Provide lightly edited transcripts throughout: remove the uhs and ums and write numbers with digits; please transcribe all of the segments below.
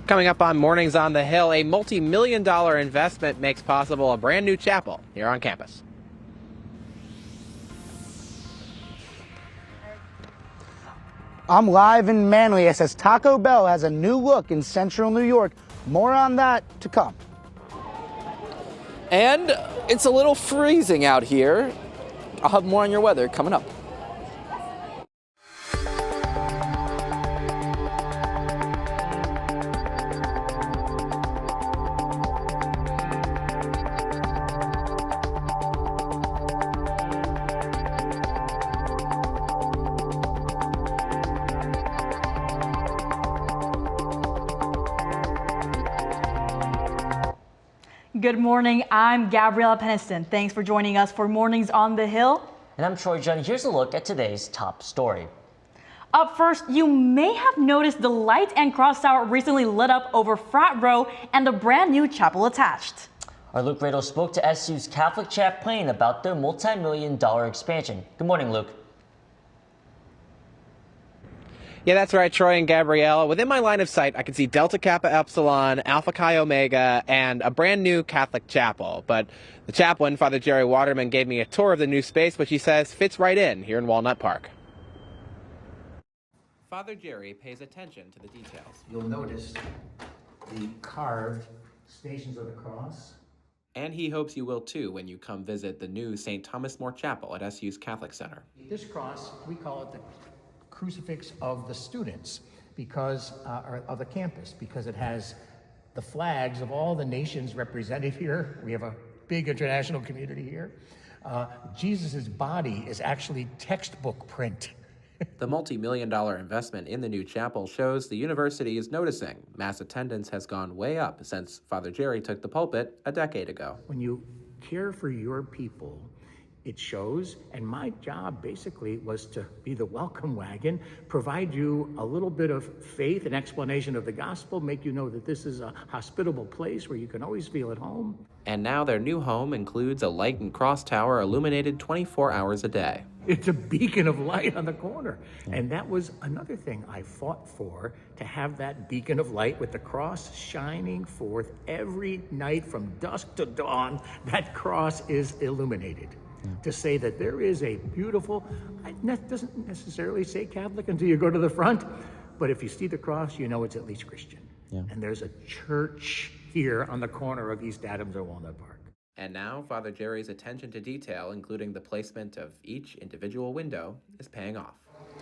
Coming up on Mornings on the Hill, a multi-million-dollar investment makes possible a brand new chapel here on campus. I'm live in Manly. It says Taco Bell has a new look in central New York. More on that to come. And it's a little freezing out here. I'll have more on your weather coming up. Good morning, I'm Gabriella Peniston. Thanks for joining us for Mornings on the Hill. And I'm Troy Jun. Here's a look at today's top story. Up first, you may have noticed the light and cross tower recently lit up over Frat Row and the brand new chapel attached. Our Luke Radel spoke to SU's Catholic chaplain about their multi-million-dollar expansion. Good morning, Luke. Yeah, that's right, Troy and Gabrielle. Within my line of sight, I can see Delta Kappa Epsilon, Alpha Chi Omega, and a brand new Catholic chapel. But the chaplain, Father Jerry Waterman, gave me a tour of the new space, which he says fits right in here in Walnut Park. Father Jerry pays attention to the details. You'll notice the carved Stations of the Cross. And he hopes you will too when you come visit the new St. Thomas More Chapel at SU's Catholic Center. This cross, we call it the crucifix of the students because of the campus, because it has the flags of all the nations represented here. We have a big international community here. Jesus's body is actually textbook print. The multi-million-dollar investment in the new chapel shows the university is noticing mass attendance has gone way up since Father Jerry took the pulpit a decade ago. When you care for your people, it shows, and my job basically was to be the welcome wagon, provide you a little bit of faith and explanation of the gospel, make you know that this is a hospitable place where you can always feel at home. And now their new home includes a light and cross tower illuminated 24 hours a day. It's a beacon of light on the corner. And that was another thing I fought for, to have that beacon of light with the cross shining forth every night from dusk to dawn. That cross is illuminated. To say that there is a beautiful, it doesn't necessarily say Catholic until you go to the front, but if you see the cross, you know it's at least Christian. Yeah. And there's a church here on the corner of East Adams or Walnut Park. And now Father Jerry's attention to detail, including the placement of each individual window, is paying off.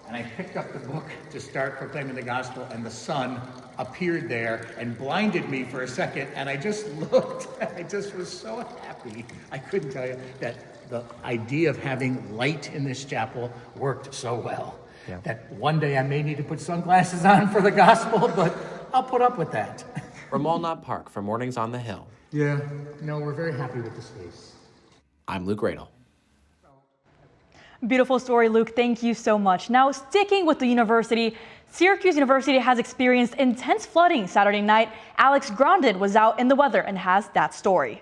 And I picked up the book to start proclaiming the gospel, and the sun appeared there and blinded me for a second, and I just looked, I just was so happy. I couldn't tell you that the idea of having light in this chapel worked so well. Yeah. That one day I may need to put sunglasses on for the gospel, but I'll put up with that. From Walnut Park for Mornings on the Hill. Yeah, no, we're very happy with the space. I'm Luke Radel. Beautiful story, Luke. Thank you so much. Now, sticking with the university, Syracuse University has experienced intense flooding Saturday night. Alex Grondin was out in the weather and has that story.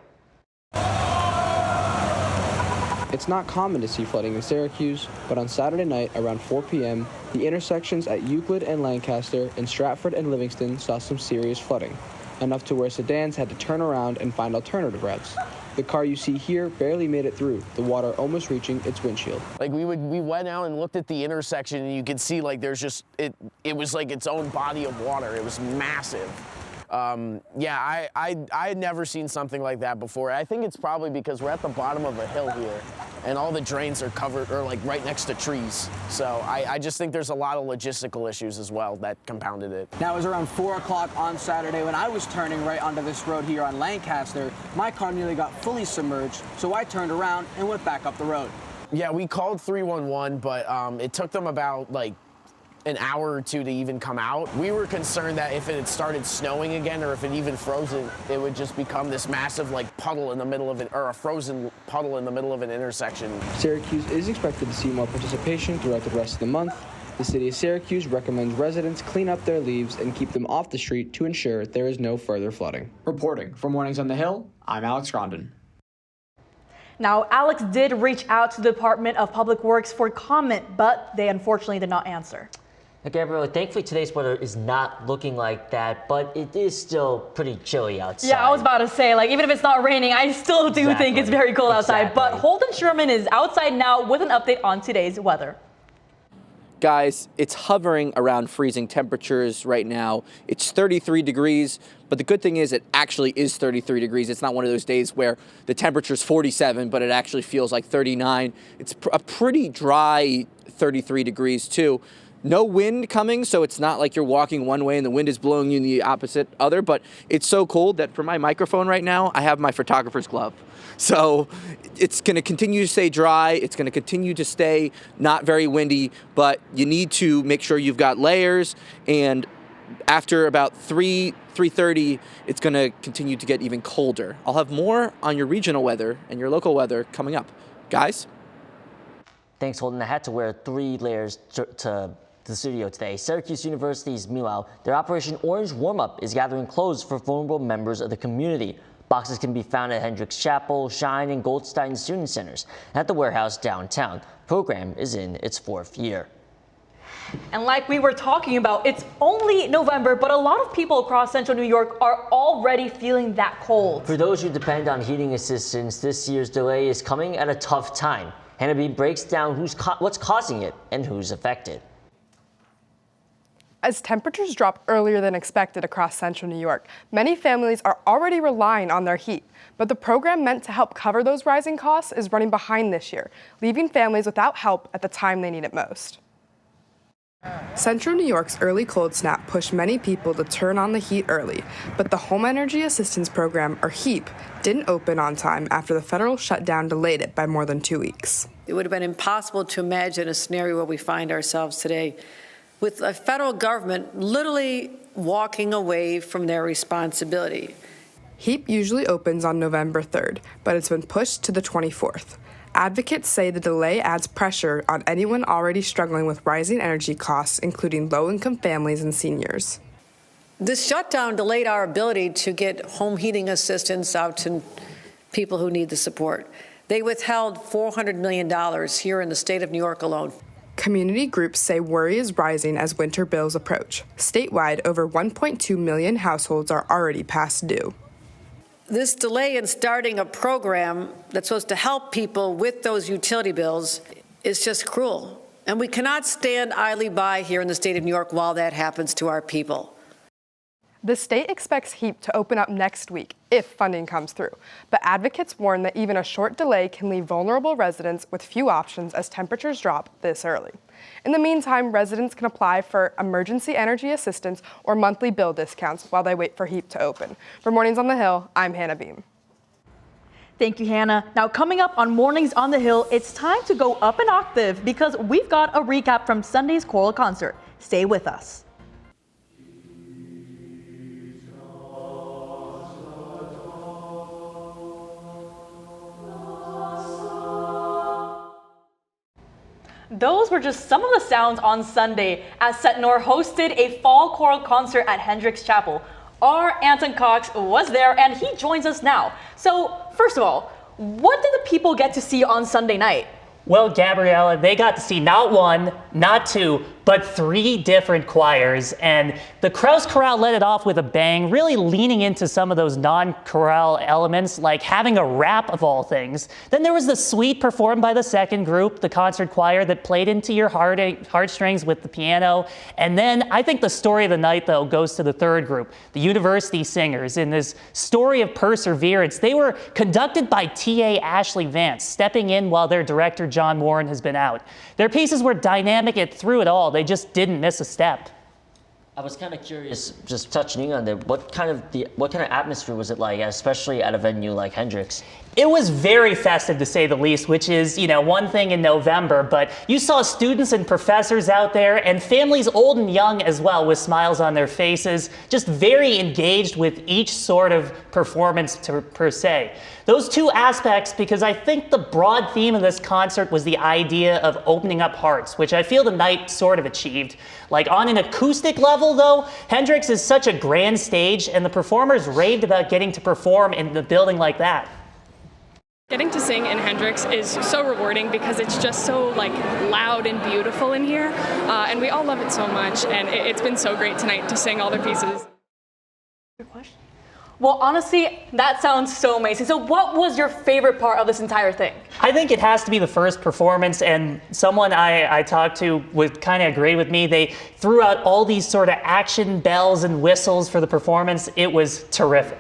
It's not common to see flooding in Syracuse, but on Saturday night around 4 p.m., the intersections at Euclid and Lancaster and Stratford and Livingston saw some serious flooding, enough to where sedans had to turn around and find alternative routes. The car you see here barely made it through, the water almost reaching its windshield. Like we went out and looked at the intersection, and you could see like there's just, it was like its own body of water. It was massive. Yeah, I had never seen something like that before. I think it's probably because we're at the bottom of a hill here, and all the drains are covered, or like right next to trees. So I just think there's a lot of logistical issues as well that compounded it. Now it was around 4 o'clock on Saturday when I was turning right onto this road here on Lancaster. My car nearly got fully submerged, so I turned around and went back up the road. Yeah, we called 311, but it took them about like an hour or two to even come out. We were concerned that if it had started snowing again, or if it even frozen, it would just become this massive like puddle in the middle of it, or a frozen puddle in the middle of an intersection. Syracuse is expected to see more participation throughout the rest of the month. The city of Syracuse recommends residents clean up their leaves and keep them off the street to ensure there is no further flooding. Reporting from Mornings on the Hill, I'm Alex Grondin. Now, Alex did reach out to the Department of Public Works for comment, but they unfortunately did not answer. Gabrielle, thankfully today's weather is not looking like that, but it is still pretty chilly outside. Yeah, I was about to say, like, even if it's not raining, I still do think it's very cold outside. But Holden Sherman is outside now with an update on today's weather. Guys, it's hovering around freezing temperatures right now. It's 33 degrees, but the good thing is it actually is 33 degrees. It's not one of those days where the temperature's 47, but it actually feels like 39. It's a pretty dry 33 degrees too. No wind coming, so it's not like you're walking one way and the wind is blowing you in the opposite other, but it's so cold that for my microphone right now, I have my photographer's glove. So it's going to continue to stay dry. It's going to continue to stay not very windy, but you need to make sure you've got layers. And after about 3:30, it's going to continue to get even colder. I'll have more on your regional weather and your local weather coming up. Guys? Thanks, Holden. I had to wear 3 layers to the studio today. Syracuse University's, meanwhile, their Operation Orange Warm-Up is gathering clothes for vulnerable members of the community. Boxes can be found at Hendricks Chapel, Shine, and Goldstein Student Centers. At the warehouse downtown, the program is in its 4th year. And like we were talking about, it's only November, but a lot of people across central New York are already feeling that cold. For those who depend on heating assistance, this year's delay is coming at a tough time. Hannah B breaks down what's causing it and who's affected. As temperatures drop earlier than expected across central New York, many families are already relying on their heat. But the program meant to help cover those rising costs is running behind this year, leaving families without help at the time they need it most. Central New York's early cold snap pushed many people to turn on the heat early, but the Home Energy Assistance Program, or HEAP, didn't open on time after the federal shutdown delayed it by more than 2 weeks. It would have been impossible to imagine a scenario where we find ourselves today, with a federal government literally walking away from their responsibility. HEAP usually opens on November 3rd, but it's been pushed to the 24th. Advocates say the delay adds pressure on anyone already struggling with rising energy costs, including low-income families and seniors. This shutdown delayed our ability to get home heating assistance out to people who need the support. They withheld $400 million here in the state of New York alone. Community groups say worry is rising as winter bills approach. Statewide, over 1.2 million households are already past due. This delay in starting a program that's supposed to help people with those utility bills is just cruel. And we cannot stand idly by here in the state of New York while that happens to our people. The state expects HEAP to open up next week if funding comes through, but advocates warn that even a short delay can leave vulnerable residents with few options as temperatures drop this early. In the meantime, residents can apply for emergency energy assistance or monthly bill discounts while they wait for HEAP to open. For Mornings on the Hill, I'm Hannah Beam. Thank you, Hannah. Now, coming up on Mornings on the Hill, it's time to go up an octave because we've got a recap from Sunday's choral concert. Stay with us. Those were just some of the sounds on Sunday as Setnor hosted a fall choral concert at Hendricks Chapel. Our Anton Cox was there and he joins us now. So first of all, what did the people get to see on Sunday night? Well, Gabriella, they got to see not 1, not 2, but 3 different choirs. And the Krause Chorale led it off with a bang, really leaning into some of those non-chorale elements, like having a rap of all things. Then there was the suite performed by the second group, the concert choir, that played into your heartstrings with the piano. And then I think the story of the night, though, goes to the third group, the University Singers. In this story of perseverance, they were conducted by T.A. Ashley Vance, stepping in while their director, John Warren, has been out. Their pieces were dynamic and through it all. They just didn't miss a step. I was kind of curious, just touching on there, what kind of atmosphere was it like, especially at a venue like Hendricks? It was very festive, to say the least, which is, one thing in November, but you saw students and professors out there and families old and young as well with smiles on their faces, just very engaged with each sort of performance per se. Those two aspects, because I think the broad theme of this concert was the idea of opening up hearts, which I feel the night sort of achieved. Like on an acoustic level, though, Hendricks is such a grand stage and the performers raved about getting to perform in a building like that. Getting to sing in Hendrix is so rewarding because it's just so like loud and beautiful in here, and we all love it so much, and it's been so great tonight to sing all the pieces. Good question. Well, honestly, that sounds so amazing. So what was your favorite part of this entire thing? I think it has to be the first performance, and someone I talked to would kind of agree with me. They threw out all these sort of action bells and whistles for the performance. It was terrific.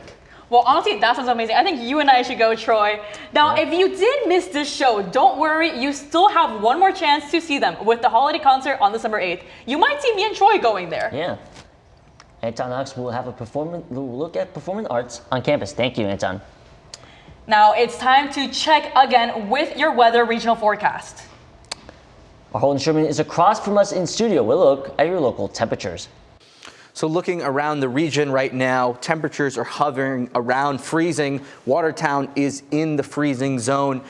Well, honestly, that sounds amazing. I think you and I should go, Troy. Now, if you did miss this show, don't worry. You still have one more chance to see them with the holiday concert on December 8th. You might see me and Troy going there. Yeah. Anton Knox will have we'll look at performing arts on campus. Thank you, Anton. Now, it's time to check again with your weather regional forecast. Our Holden Sherman is across from us in studio. We'll look at your local temperatures. So looking around the region right now, temperatures are hovering around freezing. Watertown is in the freezing zone.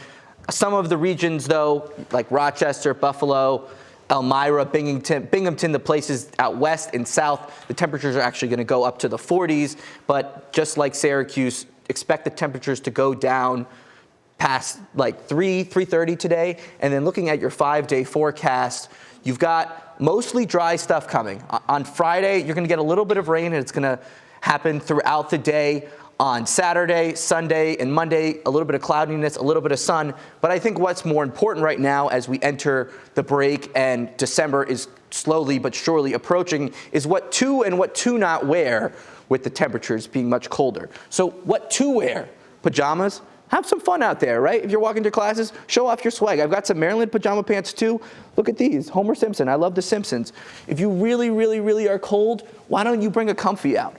Some of the regions, though, like Rochester, Buffalo, Elmira, Binghamton, the places out west and south, the temperatures are actually going to go up to the 40s. But just like Syracuse, expect the temperatures to go down past like 3:30 today. And then looking at your 5-day forecast, you've got mostly dry stuff coming. On Friday, you're going to get a little bit of rain, and it's going to happen throughout the day. On Saturday, Sunday, and Monday, a little bit of cloudiness, a little bit of sun. But I think what's more important right now as we enter the break and December is slowly but surely approaching is what to and what to not wear with the temperatures being much colder. So what to wear? Pajamas? Have some fun out there, right? If you're walking to classes, show off your swag. I've got some Maryland pajama pants too. Look at these, Homer Simpson. I love the Simpsons. If you really, really, really are cold, why don't you bring a comfy out?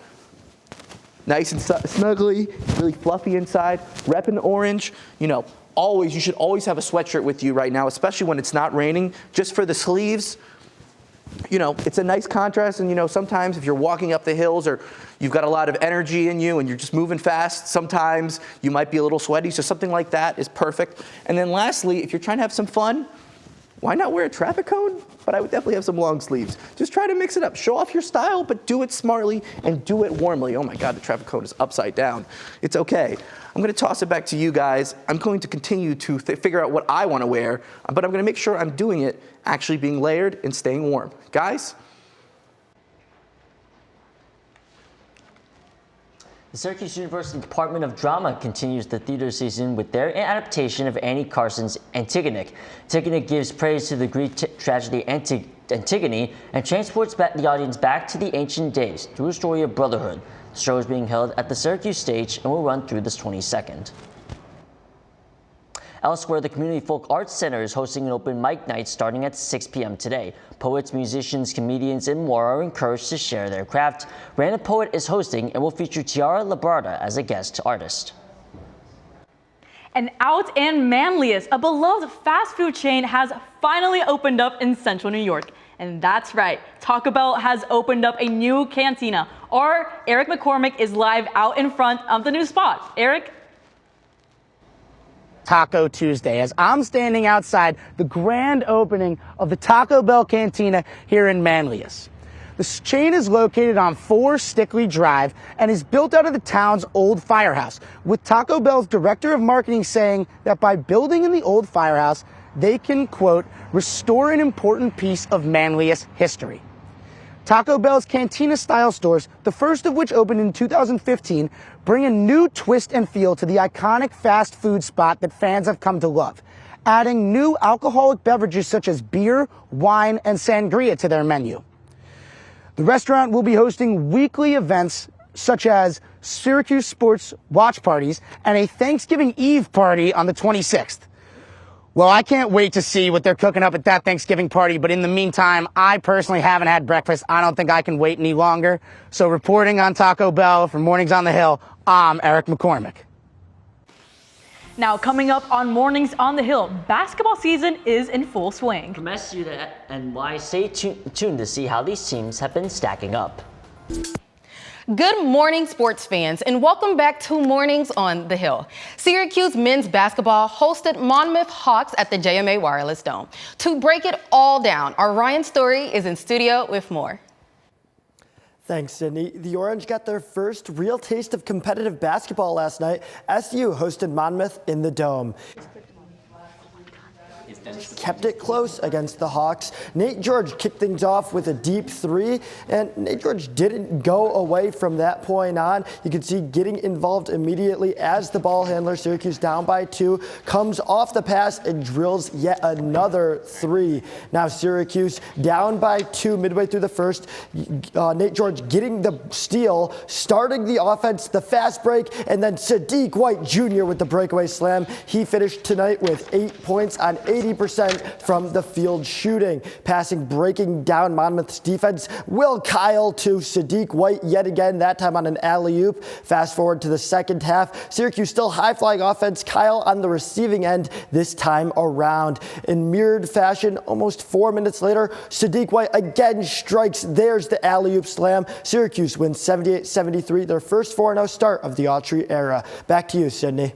Nice and snuggly, really fluffy inside, repping orange. You know, you should always have a sweatshirt with you right now, especially when it's not raining, just for the sleeves. You know, it's a nice contrast, and you know, sometimes if you're walking up the hills or you've got a lot of energy in you and you're just moving fast, sometimes you might be a little sweaty, so something like that is perfect. And then lastly, if you're trying to have some fun, why not wear a traffic cone? But I would definitely have some long sleeves. Just try to mix it up. Show off your style, but do it smartly and do it warmly. Oh my God, the traffic cone is upside down. It's okay. I'm going to toss it back to you guys. I'm going to continue to figure out what I want to wear, but I'm going to make sure I'm doing it actually being layered and staying warm. Guys? The Syracuse University Department of Drama continues the theater season with their adaptation of Annie Carson's Antigone. Antigone gives praise to the Greek tragedy Antigone and transports the audience back to the ancient days through a story of brotherhood. The show is being held at the Syracuse stage and will run through this 22nd. Elsewhere, the Community Folk Arts Center is hosting an open mic night starting at 6 p.m. today. Poets, musicians, comedians, and more are encouraged to share their craft. Random Poet is hosting and will feature Tiara Labarda as a guest artist. And out in Manlius, a beloved fast food chain has finally opened up in Central New York. And that's right, Taco Bell has opened up a new cantina. Our Eric McCormick is live out in front of the new spot. Eric? Taco Tuesday, as I'm standing outside the grand opening of the Taco Bell Cantina here in Manlius. The chain is located on 4 Stickley Drive and is built out of the town's old firehouse, with Taco Bell's director of marketing saying that by building in the old firehouse, they can, quote, restore an important piece of Manlius history. Taco Bell's cantina-style stores, the first of which opened in 2015, bring a new twist and feel to the iconic fast food spot that fans have come to love, adding new alcoholic beverages such as beer, wine, and sangria to their menu. The restaurant will be hosting weekly events such as Syracuse sports watch parties and a Thanksgiving Eve party on the 26th. Well, I can't wait to see what they're cooking up at that Thanksgiving party, but in the meantime, I personally haven't had breakfast. I don't think I can wait any longer. So reporting on Taco Bell for Mornings on the Hill, I'm Eric McCormick. Now, coming up on Mornings on the Hill, basketball season is in full swing. From SU to NY, stay tuned to see how these teams have been stacking up. Good morning, sports fans, and welcome back to Mornings on the Hill. Syracuse men's basketball hosted Monmouth Hawks at the JMA Wireless Dome. To break it all down, our Ryan Story is in studio with more. Thanks, Sydney. The Orange got their first real taste of competitive basketball last night. SU hosted Monmouth in the Dome. Kept it close against the Hawks. Nate George kicked things off with a deep three, and Nate George didn't go away from that point on. You can see getting involved immediately as the ball handler, Syracuse down by 2, comes off the pass and drills yet another three. Now Syracuse down by 2 midway through the first. Nate George getting the steal, starting the offense, the fast break, and then Sadiq White Jr. with the breakaway slam. He finished tonight with 8 points on 80% from the field shooting. Passing, breaking down Monmouth's defense. Will Kyle to Sadiq White yet again, that time on an alley-oop. Fast forward to the second half. Syracuse still high-flying offense. Kyle on the receiving end this time around. In mirrored fashion, almost 4 minutes later, Sadiq White again strikes. There's the alley-oop slam. Syracuse wins 78-73, their first 4-0 start of the Autry era. Back to you, Sydney.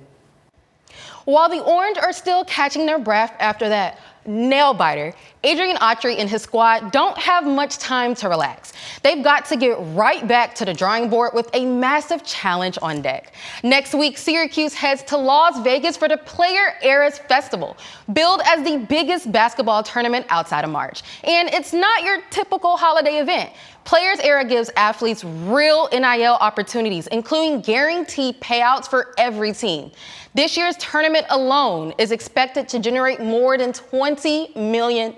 While the Orange are still catching their breath after that nail-biter, Adrian Autry and his squad don't have much time to relax. They've got to get right back to the drawing board with a massive challenge on deck. Next week, Syracuse heads to Las Vegas for the Player Eras Festival, billed as the biggest basketball tournament outside of March. And it's not your typical holiday event. Players Era gives athletes real NIL opportunities, including guaranteed payouts for every team. This year's tournament alone is expected to generate more than $20 million.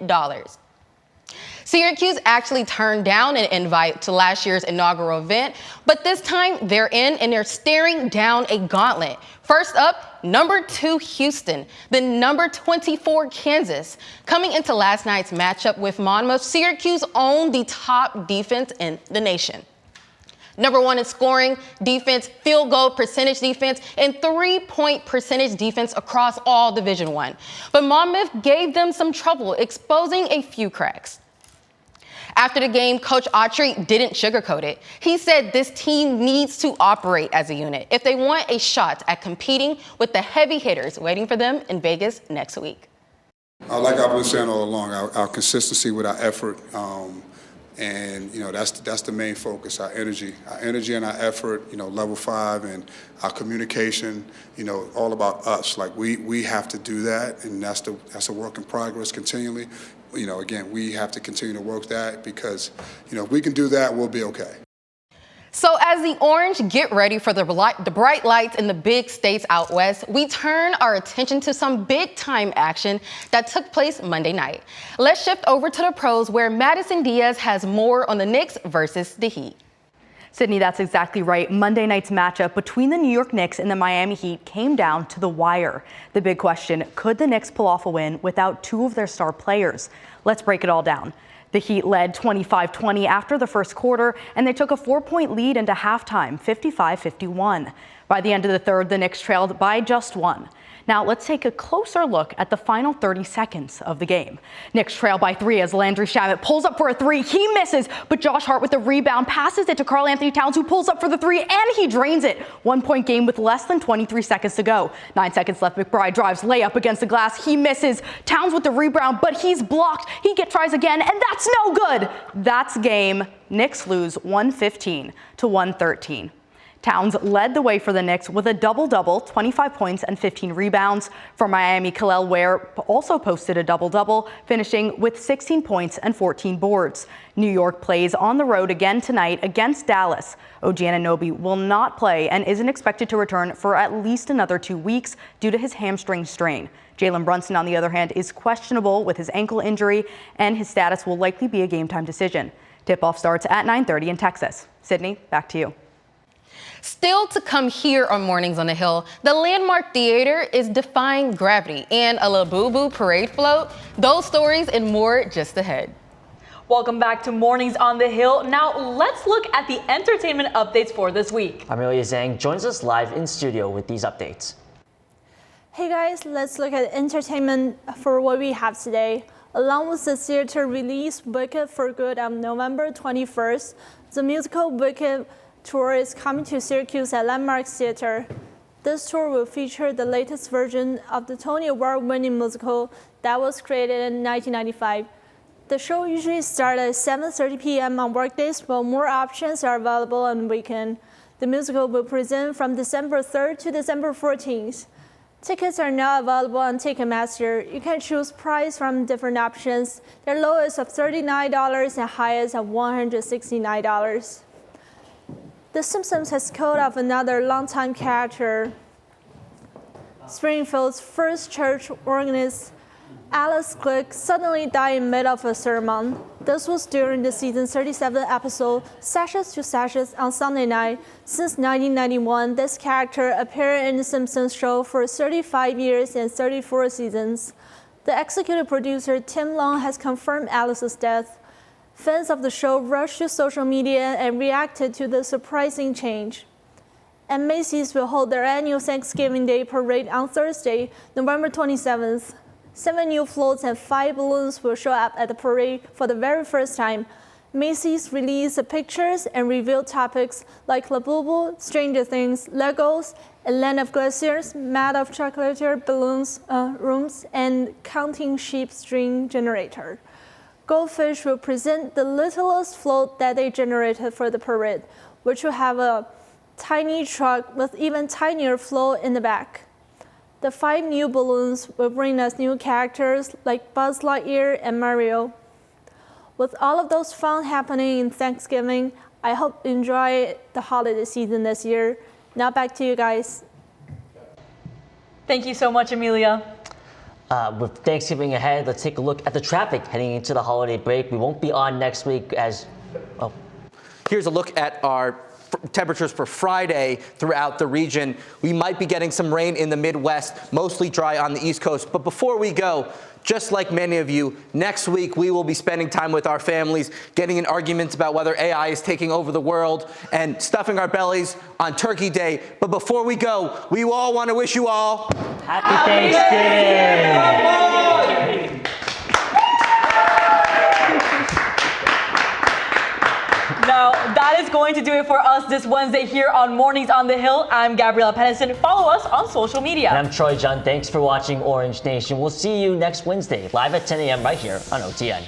Syracuse actually turned down an invite to last year's inaugural event, but this time they're in and they're staring down a gauntlet. First up, number 2 Houston, then number 24 Kansas. Coming into last night's matchup with Monmouth, Syracuse owned the top defense in the nation. Number 1 in scoring, defense, field goal percentage defense, and 3-point percentage defense across all Division I. But Monmouth gave them some trouble, exposing a few cracks. After the game, Coach Autry didn't sugarcoat it. He said this team needs to operate as a unit if they want a shot at competing with the heavy hitters waiting for them in Vegas next week. Like I've been saying all along, our consistency with our effort, and that's the main focus. Our energy and our effort. Level 5 and our communication. All about us. Like we have to do that, and that's a work in progress continually. Again, we have to continue to work that because if we can do that, we'll be okay. So as the Orange get ready for the bright lights in the big states out west, we turn our attention to some big-time action that took place Monday night. Let's shift over to the pros where Madison Diaz has more on the Knicks versus the Heat. Sydney, that's exactly right. Monday night's matchup between the New York Knicks and the Miami Heat came down to the wire. The big question, could the Knicks pull off a win without 2 of their star players? Let's break it all down. The Heat led 25-20 after the first quarter, and they took a 4-point lead into halftime, 55-51. By the end of the third, the Knicks trailed by just 1. Now let's take a closer look at the final 30 seconds of the game. Knicks trail by 3 as Landry Shamet pulls up for a 3. He misses, but Josh Hart with the rebound passes it to Karl Anthony Towns, who pulls up for the 3, and he drains it. 1-point game with less than 23 seconds to go. 9 seconds left. McBride drives layup against the glass. He misses. Towns with the rebound, but he's blocked. He tries again, and that's no good. That's game. Knicks lose 115-113. Towns led the way for the Knicks with a double-double, 25 points and 15 rebounds. For Miami, Kel'el Ware also posted a double-double, finishing with 16 points and 14 boards. New York plays on the road again tonight against Dallas. OG Anunoby will not play and isn't expected to return for at least another 2 weeks due to his hamstring strain. Jalen Brunson, on the other hand, is questionable with his ankle injury, and his status will likely be a game-time decision. Tip-off starts at 9:30 in Texas. Sydney, back to you. Still to come here on Mornings on the Hill, the Landmark Theater is defying gravity and a Labubu parade float. Those stories and more just ahead. Welcome back to Mornings on the Hill. Now let's look at the entertainment updates for this week. Amelia Zhang joins us live in studio with these updates. Hey guys, let's look at entertainment for what we have today. Along with the theater release Wicked for Good on November 21st, the musical Wicked tour is coming to Syracuse at Landmark Theater. This tour will feature the latest version of the Tony Award-winning musical that was created in 1995. The show usually starts at 7:30 p.m. on workdays, but more options are available on weekend. The musical will present from December 3rd to December 14th. Tickets are now available on Ticketmaster. You can choose price from different options. Their lowest of $39 and highest of $169. The Simpsons has called off another longtime character. Springfield's first church organist, Alice Glick, suddenly died in mid of a sermon. This was during the season's 37th episode, Sashes to Sashes, on Sunday night. Since 1991, this character appeared in the Simpsons show for 35 years and 34 seasons. The executive producer, Tim Long, has confirmed Alice's death. Fans of the show rushed to social media and reacted to the surprising change. And Macy's will hold their annual Thanksgiving Day parade on Thursday, November 27th. 7 new floats and 5 balloons will show up at the parade for the very first time. Macy's released pictures and revealed topics like Labubu, Stranger Things, Legos, a land of glaciers, made of chocolatier balloons, rooms, and counting sheep string generator. Goldfish will present the littlest float that they generated for the parade, which will have a tiny truck with even tinier float in the back. The 5 new balloons will bring us new characters like Buzz Lightyear and Mario. With all of those fun happening in Thanksgiving, I hope you enjoy the holiday season this year. Now back to you guys. Thank you so much, Amelia. With Thanksgiving ahead, let's take a look at the traffic heading into the holiday break. We won't be on next week as... Oh. Here's a look at our temperatures for Friday throughout the region. We might be getting some rain in the Midwest, mostly dry on the East Coast. But before we go, just like many of you, next week we will be spending time with our families, getting in arguments about whether AI is taking over the world and stuffing our bellies on Turkey Day. But before we go, we all want to wish you all Happy Thanksgiving! Now, that is going to do it for us this Wednesday here on Mornings on the Hill. I'm Gabriella Pennison. Follow us on social media. And I'm Troy John. Thanks for watching Orange Nation. We'll see you next Wednesday, live at 10 a.m. right here on OTN.